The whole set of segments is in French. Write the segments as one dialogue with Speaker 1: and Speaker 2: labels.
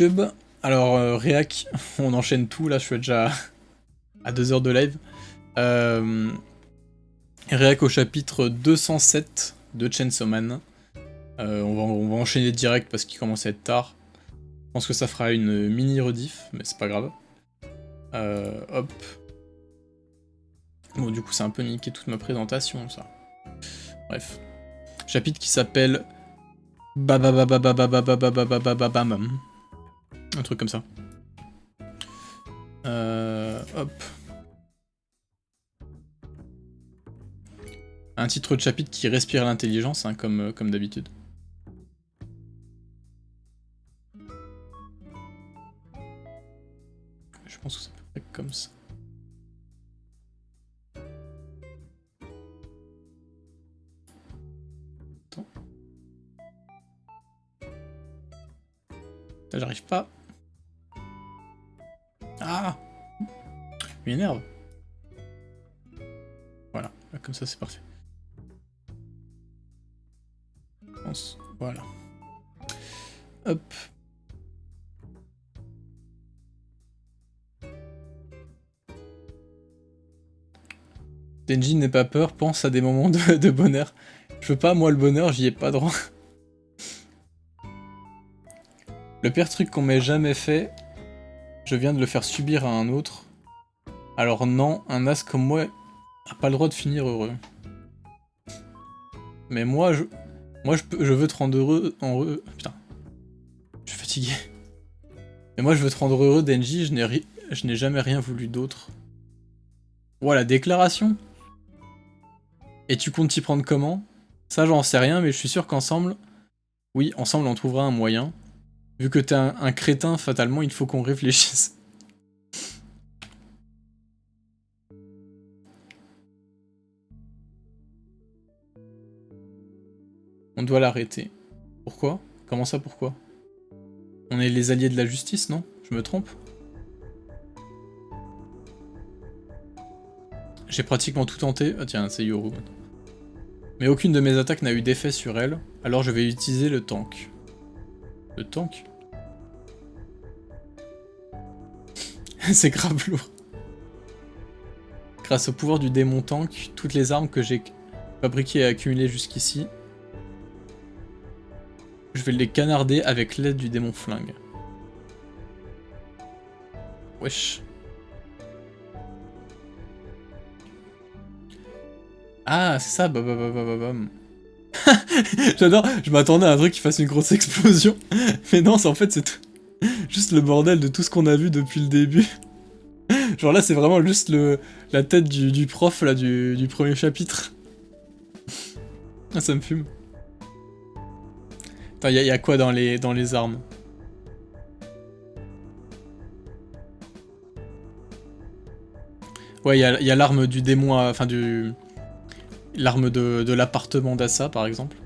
Speaker 1: Pub. Alors, réac, on enchaîne tout, là je suis déjà à 2 heures de live. Réac au chapitre 207 de Chainsaw Man. On va enchaîner direct parce qu'il commence à être tard. Je pense que ça fera une mini rediff, mais c'est pas grave. Hop. Bon, du coup, c'est un peu niqué toute ma présentation, ça. Bref. Chapitre qui s'appelle Babababababababababababam. Un truc comme ça. Hop. Un titre de chapitre qui respire l'intelligence, hein, comme d'habitude. Je pense que ça peut être comme ça. Attends. Là, j'arrive pas. Ah! Il m'énerve. Voilà, là, comme ça c'est parfait. Voilà. Hop. Denji n'aie pas peur, pense à des moments de bonheur. Je veux pas, moi le bonheur, j'y ai pas droit. Le pire truc qu'on m'ait jamais fait, je viens de le faire subir à un autre. Alors non, un as comme moi a pas le droit de finir heureux. Mais moi je veux te rendre heureux Putain. Je suis fatigué. Mais moi je veux te rendre heureux, Denji, je n'ai jamais rien voulu d'autre. Voilà, déclaration. Et tu comptes t'y prendre comment? Ça j'en sais rien, mais je suis sûr qu'ensemble... Oui, ensemble on trouvera un moyen. Vu que t'es un crétin, fatalement, il faut qu'on réfléchisse. On doit l'arrêter. Pourquoi? Comment ça, pourquoi? On est les alliés de la justice, non? Je me trompe? J'ai pratiquement tout tenté. Ah tiens, c'est Yoru. Mais aucune de mes attaques n'a eu d'effet sur elle, alors je vais utiliser le tank. Le tank? C'est grave lourd. Grâce au pouvoir du démon tank, toutes les armes que j'ai fabriquées et accumulées jusqu'ici, je vais les canarder avec l'aide du démon flingue. Wesh. Ah, c'est ça, bababababam. J'adore, je m'attendais à un truc qui fasse une grosse explosion. Mais non, en fait, c'est juste le bordel de tout ce qu'on a vu depuis le début. Genre là, c'est vraiment juste la tête du prof, là, du premier chapitre. Ah, ça me fume. Attends, y a quoi dans les armes? Ouais, y a l'arme du démon, enfin l'arme de l'appartement d'Assa, par exemple.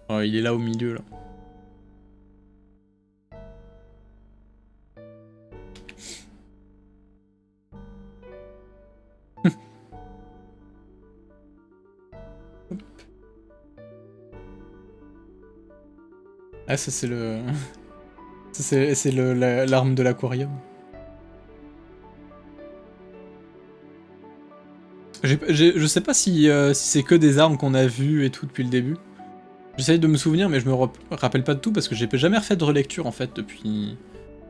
Speaker 1: Oh, il est là au milieu, là. Ah, ça c'est le... c'est l'arme de l'aquarium. Je sais pas si c'est que des armes qu'on a vues et tout depuis le début. J'essaye de me souvenir, mais je me rappelle pas de tout parce que j'ai jamais refait de relecture en fait depuis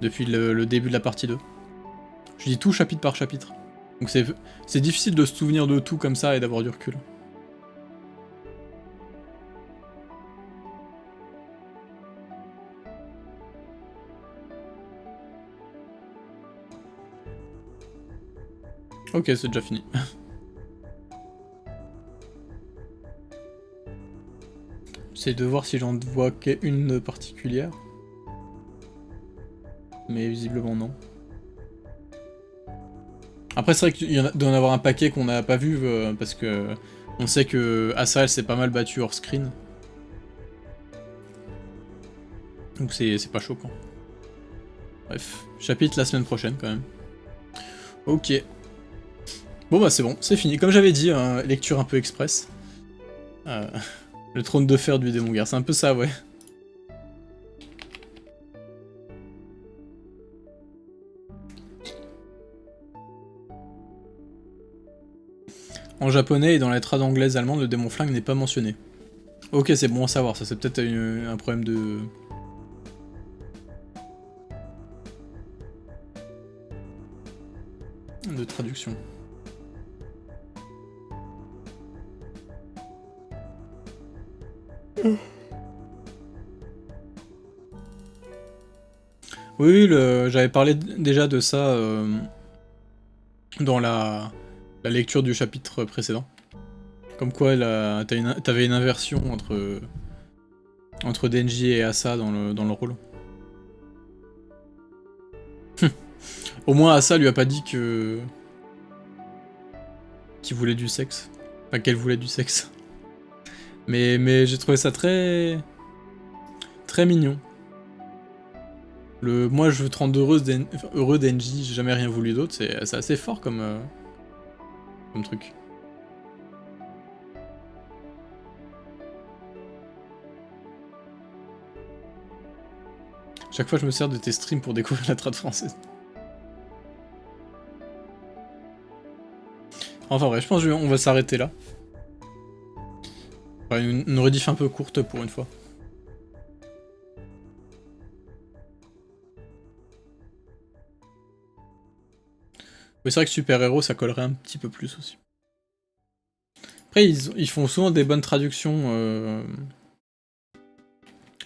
Speaker 1: le début de la partie 2. Je dis tout chapitre par chapitre. Donc c'est difficile de se souvenir de tout comme ça et d'avoir du recul. Ok, c'est déjà fini. J'essaie de voir si j'en vois qu'une particulière. Mais visiblement non. Après c'est vrai qu'il doit y en avoir un paquet qu'on n'a pas vu parce que on sait que Asa elle s'est pas mal battue hors screen. Donc c'est pas choquant. Bref, chapitre la semaine prochaine quand même. Ok. Bon bah c'est bon, c'est fini. Comme j'avais dit, lecture un peu express. Le trône de fer du démon guerre, c'est un peu ça, ouais. En japonais et dans la trad anglaise allemande, le démon flingue n'est pas mentionné. Ok, c'est bon à savoir, ça c'est peut-être un problème de... traduction. Oui, j'avais parlé déjà de ça dans la lecture du chapitre précédent. Comme quoi, t'avais une inversion entre Denji et Asa dans le rôle. Au moins, Asa lui a pas dit qu'il voulait du sexe. Enfin, qu'elle voulait du sexe. Mais j'ai trouvé ça très... très mignon. Moi je veux te rendre heureux Denji, j'ai jamais rien voulu d'autre, c'est assez fort comme truc. Chaque fois je me sers de tes streams pour découvrir la trad française. Enfin bref, je pense qu'on va s'arrêter là. Enfin, une rediff un peu courte pour une fois. Mais c'est vrai que super-héros ça collerait un petit peu plus aussi. Après ils font souvent des bonnes traductions.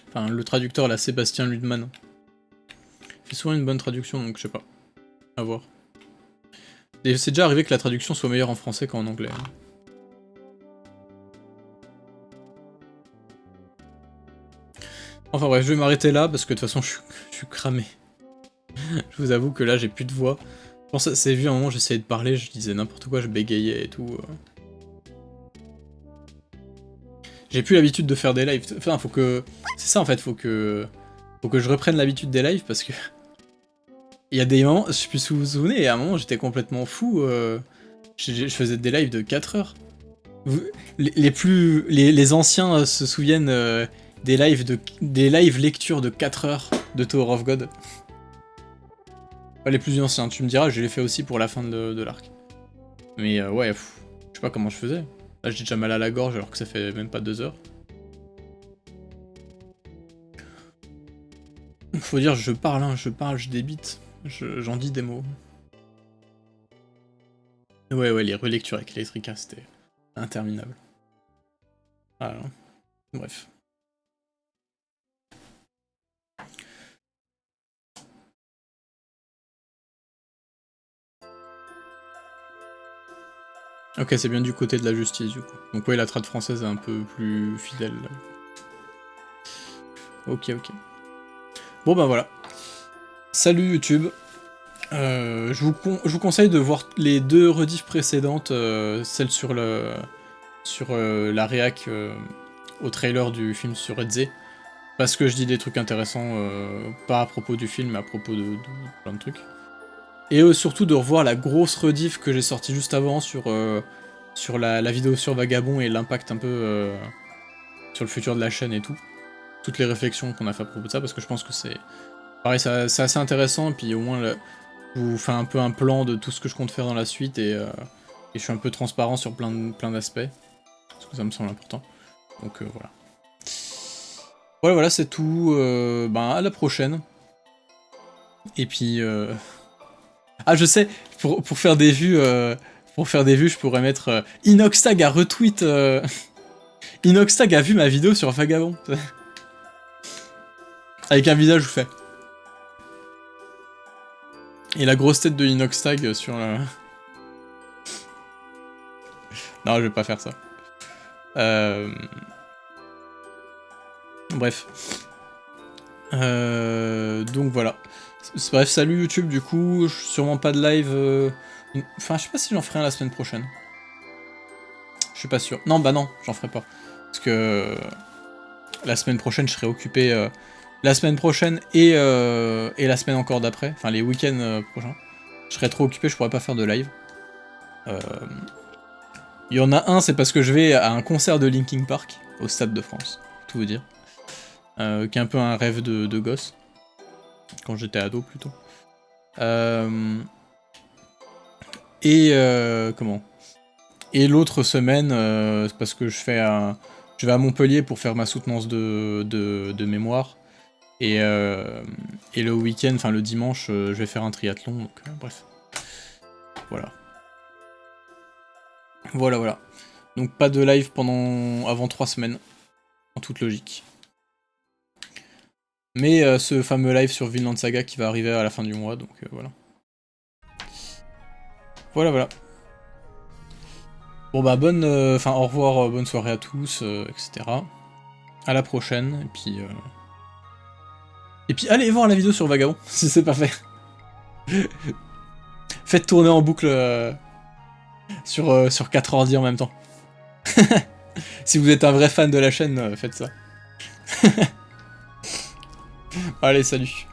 Speaker 1: Enfin le traducteur là, Sébastien Ludman. Il fait souvent une bonne traduction donc je sais pas. À voir. Et c'est déjà arrivé que la traduction soit meilleure en français qu'en anglais. Enfin bref, je vais m'arrêter là parce que de toute façon je suis cramé. Je vous avoue que là j'ai plus de voix. Je pense que c'est vu à un moment j'essayais de parler, je disais n'importe quoi, je bégayais et tout. J'ai plus l'habitude de faire des lives. Enfin faut que... C'est ça en fait, faut que je reprenne l'habitude des lives parce que... Il y a des moments, je sais plus si vous vous souvenez, à un moment j'étais complètement fou. Je faisais des lives de 4 heures. Les anciens se souviennent des lives lecture de 4 heures de Tower of God. Pas les plus anciens, tu me diras, je l'ai fait aussi pour la fin de l'arc. Mais ouais, je sais pas comment je faisais. Là j'ai déjà mal à la gorge alors que ça fait même pas 2 heures. Faut dire, je parle, hein, je débite. J'en dis des mots. Ouais, les relectures avec Electrica, c'était interminable. Voilà. Bref. Ok, c'est bien du côté de la justice, du coup. Donc ouais, la trad française est un peu plus fidèle. Ok. Bon bah voilà. Salut YouTube. Je vous conseille de voir les 2 rediffs précédentes, celle sur la réac au trailer du film sur Redze, parce que je dis des trucs intéressants, pas à propos du film, mais à propos de plein de trucs. Et surtout de revoir la grosse rediff que j'ai sortie juste avant sur la vidéo sur Vagabond et l'impact un peu sur le futur de la chaîne et tout. Toutes les réflexions qu'on a fait à propos de ça, parce que je pense que c'est... Pareil, c'est assez intéressant, et puis au moins... Je vous fais un peu un plan de tout ce que je compte faire dans la suite et je suis un peu transparent sur plein d'aspects. Parce que ça me semble important. Donc voilà. Voilà, c'est tout. À la prochaine. Et puis... Ah, je sais, pour faire des vues... je pourrais mettre... Inoxtag a retweet... Inoxtag a vu ma vidéo sur Vagabond. Avec un visage fait. Et la grosse tête de Inoxtag sur la... Non, je vais pas faire ça. Bref. Donc voilà. Bref, salut YouTube, du coup, sûrement pas de live... Enfin, je sais pas si j'en ferai un la semaine prochaine. Je suis pas sûr. Non, bah non, j'en ferai pas. Parce que... la semaine prochaine, je serai occupé... la semaine prochaine et la semaine encore d'après. Enfin, les week-ends prochains. Je serai trop occupé, je pourrais pas faire de live. Il y en a un, c'est parce que je vais à un concert de Linkin Park, au Stade de France, pour tout vous dire. Qui est un peu un rêve de gosse. Quand j'étais ado, plutôt. Comment Et l'autre semaine, c'est parce que je vais à Montpellier pour faire ma soutenance de mémoire. Et le week-end, enfin le dimanche, je vais faire un triathlon, donc bref. Voilà. Voilà. Donc pas de live avant 3 semaines, en toute logique. Mais ce fameux live sur Vinland Saga qui va arriver à la fin du mois, donc voilà. Voilà. Bon bah au revoir, bonne soirée à tous, etc. À la prochaine, et puis allez voir la vidéo sur Vagabond, si c'est pas fait. Faites tourner en boucle sur 4 ordi en même temps. Si vous êtes un vrai fan de la chaîne, faites ça. Allez, salut.